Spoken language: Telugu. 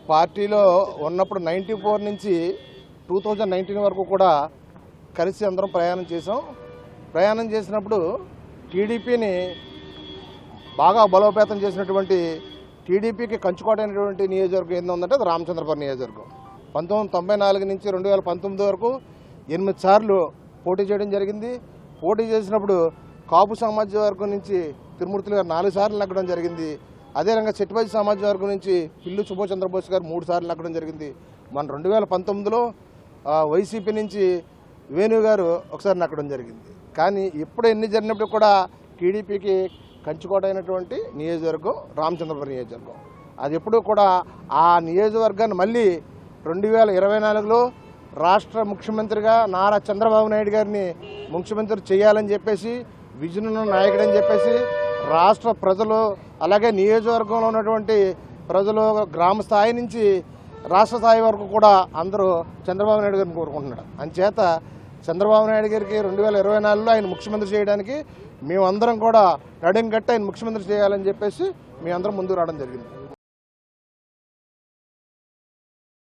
పార్టీలో ఉన్నప్పుడు 94 నుంచి 2019 వరకు కూడా కలిసి అందరం ప్రయాణం చేసాం. ప్రయాణం చేసినప్పుడు టీడీపీని బాగా బలోపేతం చేసినటువంటి టీడీపీకి కంచుకోట అయినటువంటి నియోజకవర్గం ఏందో ఉందంటే అది రామచంద్రపురం నియోజకవర్గం. 1994 నుంచి 2019 వరకు 8 సార్లు పోటీ చేయడం జరిగింది. పోటీ చేసినప్పుడు కాపు సామాజిక వర్గం నుంచి తిరుమూర్తులు గారు 4 సార్లు నెగ్గడం జరిగింది. అదేవిధంగా చెట్టుపల్లి సామాజిక వర్గం నుంచి పిల్లి సుభాష్ చంద్రబోస్ గారు 3 సార్లు నెగ్గడం జరిగింది. మన 2019లో వైసీపీ నుంచి వేణు గారు ఒకసారి నెగ్గడం జరిగింది. కానీ ఇప్పుడు ఎన్ని జరిగినప్పుడు కూడా టీడీపీకి కంచుకోట అయినటువంటి నియోజకవర్గం రామచంద్రపురం నియోజకవర్గం. అది ఎప్పుడు కూడా ఆ నియోజకవర్గాన్ని మళ్ళీ 2024లో రాష్ట్ర ముఖ్యమంత్రిగా నారా చంద్రబాబు నాయుడు గారిని ముఖ్యమంత్రి చేయాలని చెప్పేసి విజన్ నాయకుడని చెప్పేసి రాష్ట్ర ప్రజలు అలాగే నియోజకవర్గంలో ఉన్నటువంటి ప్రజలు గ్రామ స్థాయి నుంచి రాష్ట్ర స్థాయి వరకు కూడా అందరూ చంద్రబాబు నాయుడు గారిని కోరుకుంటున్నాడు. అంచేత చంద్రబాబు నాయుడు గారికి 2024లో ఆయన ముఖ్యమంత్రి చేయడానికి మేమందరం కూడా నడుం కట్టి ఆయన ముఖ్యమంత్రి చేయాలని చెప్పేసి మేమందరం ముందుకు రావడం జరిగింది.